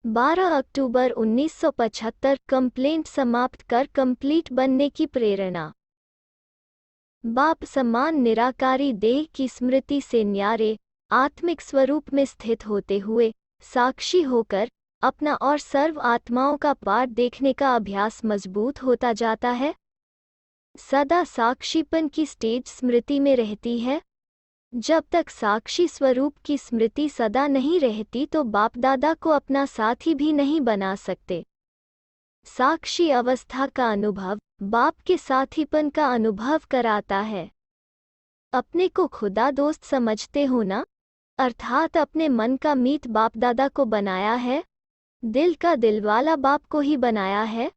12 अक्टूबर 1975 complaint समाप्त कर complete बनने की प्रेरणा। बाप समान निराकारी देह की स्मृति से न्यारे आत्मिक स्वरूप में स्थित होते हुए साक्षी होकर अपना और सर्व आत्माओं का पाठ देखने का अभ्यास मजबूत होता जाता है। सदा साक्षीपन की स्टेज स्मृति में रहती है। जब तक साक्षी स्वरूप की स्मृति सदा नहीं रहती तो बाप दादा को अपना साथी भी नहीं बना सकते। साक्षी अवस्था का अनुभव बाप के साथीपन का अनुभव कराता है। अपने को खुदा दोस्त समझते हो ना, अर्थात अपने मन का मीत बाप दादा को बनाया है, दिल का दिलवाला बाप को ही बनाया है।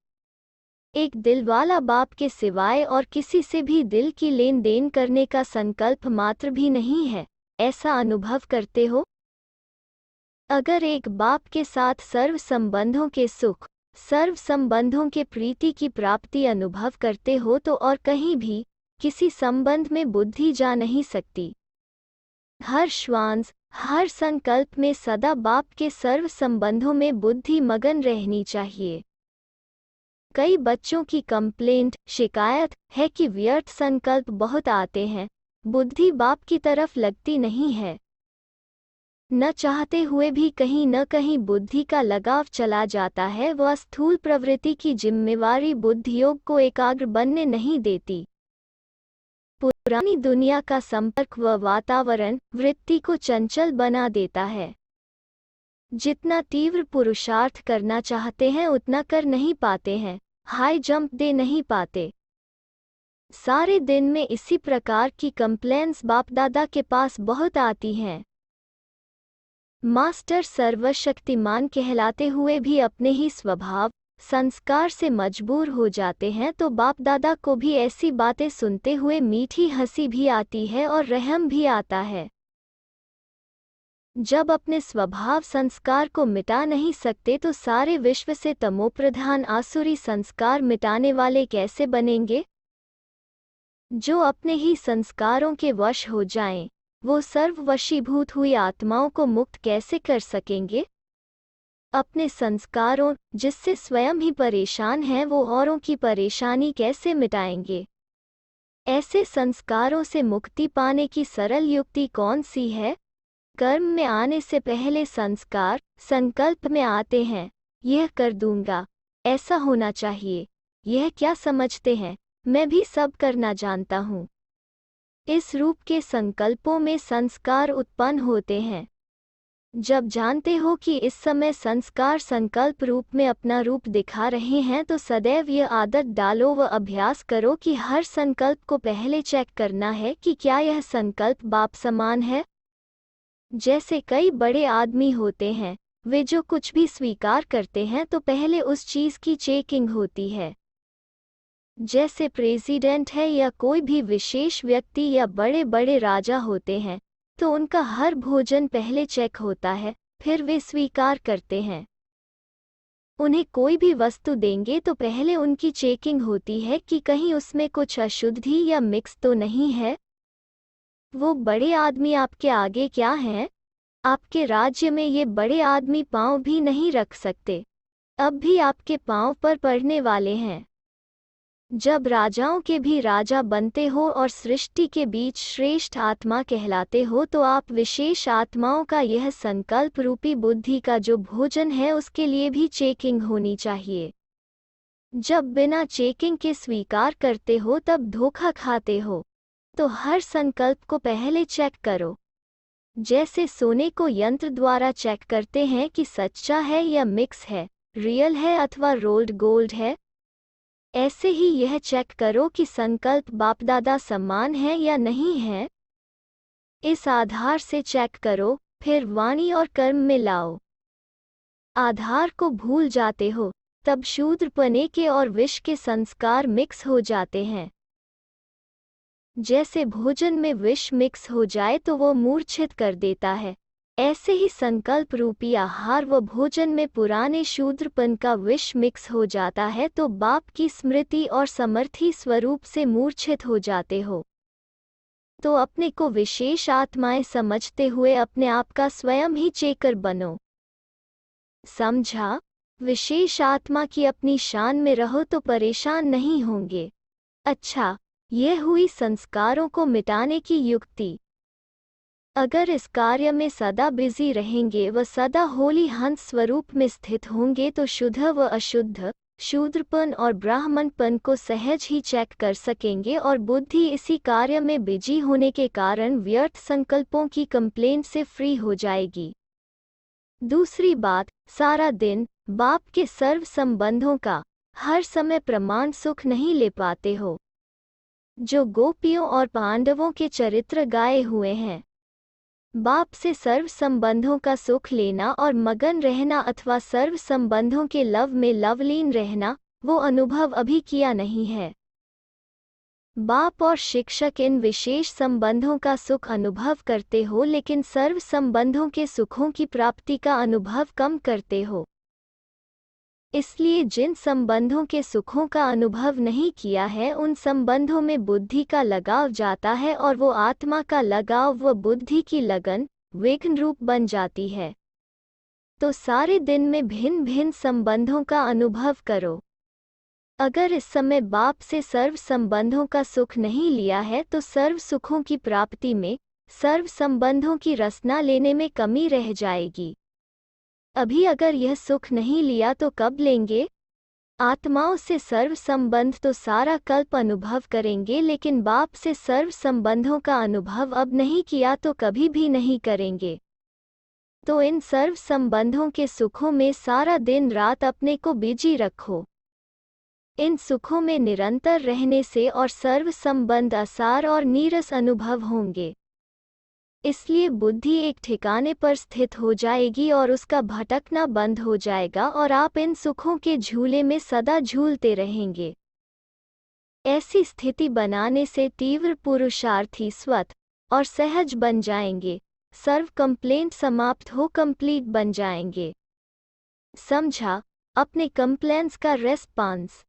एक दिलवाला बाप के सिवाय और किसी से भी दिल की लेन देन करने का संकल्प मात्र भी नहीं है, ऐसा अनुभव करते हो। अगर एक बाप के साथ सर्व संबंधों के सुख, सर्व संबंधों के प्रीति की प्राप्ति अनुभव करते हो तो और कहीं भी किसी संबंध में बुद्धि जा नहीं सकती। हर श्वास, हर संकल्प में सदा बाप के सर्व संबंधों में बुद्धि मगन रहनी चाहिए। कई बच्चों की कंप्लेंट, शिकायत है कि व्यर्थ संकल्प बहुत आते हैं, बुद्धि बाप की तरफ लगती नहीं है। न चाहते हुए भी कहीं न कहीं बुद्धि का लगाव चला जाता है। वह स्थूल प्रवृत्ति की जिम्मेवारी बुद्धियोग को एकाग्र बनने नहीं देती। पुरानी दुनिया का संपर्क व वातावरण वृत्ति को चंचल बना देता है। जितना तीव्र पुरुषार्थ करना चाहते हैं उतना कर नहीं पाते हैं, हाई जंप दे नहीं पाते। सारे दिन में इसी प्रकार की कंप्लेंट्स बाप दादा के पास बहुत आती हैं। मास्टर सर्वशक्तिमान कहलाते हुए भी अपने ही स्वभाव, संस्कार से मजबूर हो जाते हैं तो बाप दादा को भी ऐसी बातें सुनते हुए मीठी हंसी भी आती है और रहम भी आता है। जब अपने स्वभाव संस्कार को मिटा नहीं सकते तो सारे विश्व से तमोप्रधान आसुरी संस्कार मिटाने वाले कैसे बनेंगे? जो अपने ही संस्कारों के वश हो जाएं, वो सर्व वशीभूत हुई आत्माओं को मुक्त कैसे कर सकेंगे? अपने संस्कारों जिससे स्वयं ही परेशान हैं वो औरों की परेशानी कैसे मिटाएंगे? ऐसे संस्कारों से मुक्ति पाने की सरल युक्ति कौन सी है? कर्म में आने से पहले संस्कार संकल्प में आते हैं, यह कर दूंगा, ऐसा होना चाहिए। यह क्या समझते हैं, मैं भी सब करना जानता हूँ। इस रूप के संकल्पों में संस्कार उत्पन्न होते हैं। जब जानते हो कि इस समय संस्कार संकल्प रूप में अपना रूप दिखा रहे हैं तो सदैव यह आदत डालो व अभ्यास करो कि हर संकल्प को पहले चेक करना है कि क्या यह संकल्प बाप समान है। जैसे कई बड़े आदमी होते हैं, वे जो कुछ भी स्वीकार करते हैं तो पहले उस चीज़ की चेकिंग होती है। जैसे प्रेसिडेंट है या कोई भी विशेष व्यक्ति या बड़े बड़े राजा होते हैं तो उनका हर भोजन पहले चेक होता है, फिर वे स्वीकार करते हैं। उन्हें कोई भी वस्तु देंगे तो पहले उनकी चेकिंग होती है कि कहीं उसमें कुछ अशुद्धि या मिक्स तो नहीं है। वो बड़े आदमी आपके आगे क्या हैं? आपके राज्य में ये बड़े आदमी पाँव भी नहीं रख सकते, अब भी आपके पाँव पर पड़ने वाले हैं। जब राजाओं के भी राजा बनते हो और सृष्टि के बीच श्रेष्ठ आत्मा कहलाते हो तो आप विशेष आत्माओं का यह संकल्प रूपी बुद्धि का जो भोजन है उसके लिए भी चेकिंग होनी चाहिए। जब बिना चेकिंग के स्वीकार करते हो तब धोखा खाते हो। तो हर संकल्प को पहले चेक करो। जैसे सोने को यंत्र द्वारा चेक करते हैं कि सच्चा है या मिक्स है, रियल है अथवा रोल्ड गोल्ड है, ऐसे ही यह चेक करो कि संकल्प बापदादा समान है या नहीं है। इस आधार से चेक करो, फिर वाणी और कर्म में लाओ। आधार को भूल जाते हो तब शूद्रपने के और विष के संस्कार मिक्स हो जाते हैं। जैसे भोजन में विष मिक्स हो जाए तो वो मूर्छित कर देता है, ऐसे ही संकल्प रूपी आहार व भोजन में पुराने शूद्रपन का विष मिक्स हो जाता है तो बाप की स्मृति और समर्थी स्वरूप से मूर्छित हो जाते हो। तो अपने को विशेष आत्माएं समझते हुए अपने आप का स्वयं ही चेकर बनो। समझा? विशेष आत्मा की अपनी शान में रहो तो परेशान नहीं होंगे। अच्छा, यह हुई संस्कारों को मिटाने की युक्ति। अगर इस कार्य में सदा बिजी रहेंगे व सदा होली हंस स्वरूप में स्थित होंगे तो शुद्ध व अशुद्ध, शूद्रपन और ब्राह्मणपन को सहज ही चेक कर सकेंगे और बुद्धि इसी कार्य में बिजी होने के कारण व्यर्थ संकल्पों की कंप्लेंट से फ्री हो जाएगी। दूसरी बात, सारा दिन बाप के सर्व संबंधों का हर समय प्रमाण सुख नहीं ले पाते हो। जो गोपियों और पांडवों के चरित्र गाए हुए हैं, बाप से सर्व संबंधों का सुख लेना और मगन रहना अथवा सर्व संबंधों के लव में लवलीन रहना, वो अनुभव अभी किया नहीं है। बाप और शिक्षक इन विशेष संबंधों का सुख अनुभव करते हो लेकिन सर्व संबंधों के सुखों की प्राप्ति का अनुभव कम करते हो। इसलिए जिन संबंधों के सुखों का अनुभव नहीं किया है उन संबंधों में बुद्धि का लगाव जाता है और वो आत्मा का लगाव व बुद्धि की लगन विघ्न रूप बन जाती है। तो सारे दिन में भिन्न भिन्न संबंधों का अनुभव करो। अगर इस समय बाप से सर्व संबंधों का सुख नहीं लिया है तो सर्व सुखों की प्राप्ति में सर्व संबंधों की रसना लेने में कमी रह जाएगी। अभी अगर यह सुख नहीं लिया तो कब लेंगे? आत्माओं से सर्व संबंध तो सारा कल्प अनुभव करेंगे लेकिन बाप से सर्व संबंधों का अनुभव अब नहीं किया तो कभी भी नहीं करेंगे। तो इन सर्व संबंधों के सुखों में सारा दिन रात अपने को बिजी रखो। इन सुखों में निरंतर रहने से और सर्व संबंध आसार और नीरस अनुभव होंगे। इसलिए बुद्धि एक ठिकाने पर स्थित हो जाएगी और उसका भटकना बंद हो जाएगा और आप इन सुखों के झूले में सदा झूलते रहेंगे। ऐसी स्थिति बनाने से तीव्र पुरुषार्थी स्वत और सहज बन जाएंगे, सर्व कंप्लेंट समाप्त हो कंप्लीट बन जाएंगे। समझा? अपने कंप्लेंट्स का रेस्पॉन्स।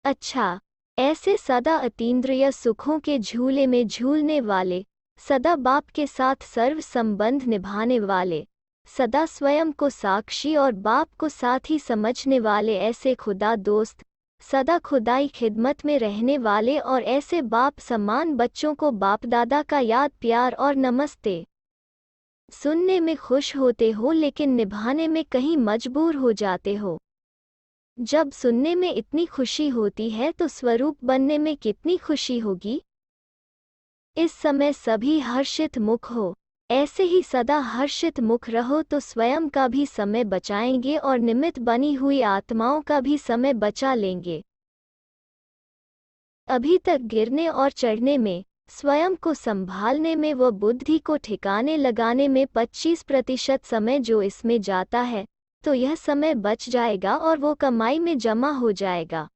अच्छा, ऐसे सदा अतीन्द्रिय सुखों के झूले में झूलने वाले, सदा बाप के साथ सर्व संबंध निभाने वाले, सदा स्वयं को साक्षी और बाप को साथी समझने वाले ऐसे खुदा दोस्त, सदा खुदाई खिदमत में रहने वाले और ऐसे बाप समान बच्चों को बाप दादा का याद प्यार और नमस्ते सुनने में खुश होते हो लेकिन निभाने में कहीं मजबूर हो जाते हो। जब सुनने में इतनी खुशी होती है तो स्वरूप बनने में कितनी खुशी होगी। इस समय सभी हर्षित मुख हो, ऐसे ही सदा हर्षित मुख रहो तो स्वयं का भी समय बचाएंगे और निमित्त बनी हुई आत्माओं का भी समय बचा लेंगे। अभी तक गिरने और चढ़ने में, स्वयं को संभालने में व बुद्धि को ठिकाने लगाने में 25% समय जो इसमें जाता है, तो यह समय बच जाएगा और वो कमाई में जमा हो जाएगा।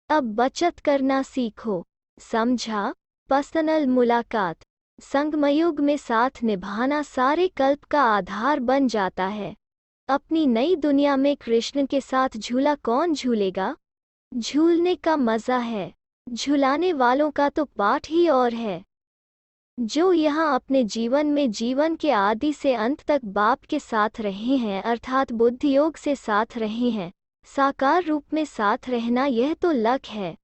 अब बचत करना सीखो। समझा? पर्सनल मुलाकात, संगमयुग में साथ निभाना सारे कल्प का आधार बन जाता है। अपनी नई दुनिया में कृष्ण के साथ झूला कौन झूलेगा? झूलने का मजा है, झुलाने वालों का तो पाठ ही और है। जो यहाँ अपने जीवन में जीवन के आदि से अंत तक बाप के साथ रहे हैं अर्थात बुद्धि योग से साथ रहे हैं, साकार रूप में साथ रहना यह तो लक है।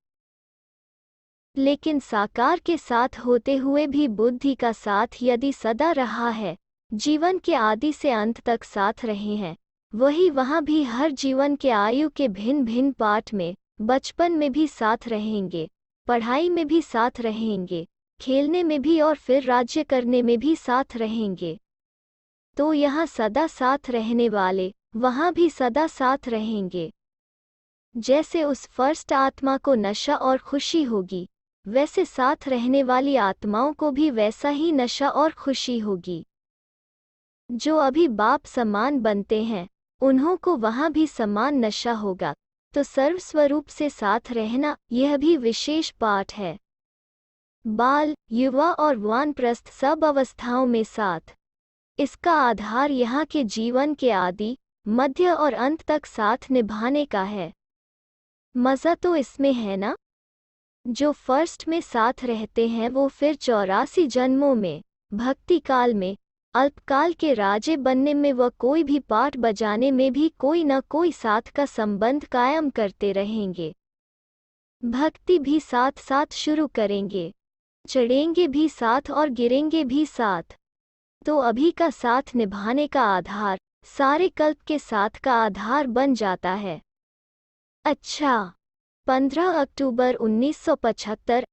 लेकिन साकार के साथ होते हुए भी बुद्धि का साथ यदि सदा रहा है, जीवन के आदि से अंत तक साथ रहे हैं, वही वहाँ भी हर जीवन के आयु के भिन्न भिन्न पाठ में, बचपन में भी साथ रहेंगे, पढ़ाई में भी साथ रहेंगे, खेलने में भी और फिर राज्य करने में भी साथ रहेंगे। तो यहाँ सदा साथ रहने वाले वहाँ भी सदा साथ रहेंगे। जैसे उस फर्स्ट आत्मा को नशा और खुशी होगी, वैसे साथ रहने वाली आत्माओं को भी वैसा ही नशा और खुशी होगी। जो अभी बाप समान बनते हैं, उन्हों को वहाँ भी समान नशा होगा। तो सर्वस्वरूप से साथ रहना यह भी विशेष पाठ है। बाल, युवा और वानप्रस्थ सब अवस्थाओं में साथ। इसका आधार यहाँ के जीवन के आदि, मध्य और अंत तक साथ निभाने का है। मज़ा तो इसमें है ना? जो फर्स्ट में साथ रहते हैं वो फिर 84 जन्मों में, भक्ति काल में, अल्पकाल के राजे बनने में व कोई भी पाठ बजाने में भी कोई न कोई साथ का संबंध कायम करते रहेंगे। भक्ति भी साथ साथ शुरू करेंगे, चढ़ेंगे भी साथ और गिरेंगे भी साथ। तो अभी का साथ निभाने का आधार सारे कल्प के साथ का आधार बन जाता है। अच्छा, 15 अक्टूबर 1975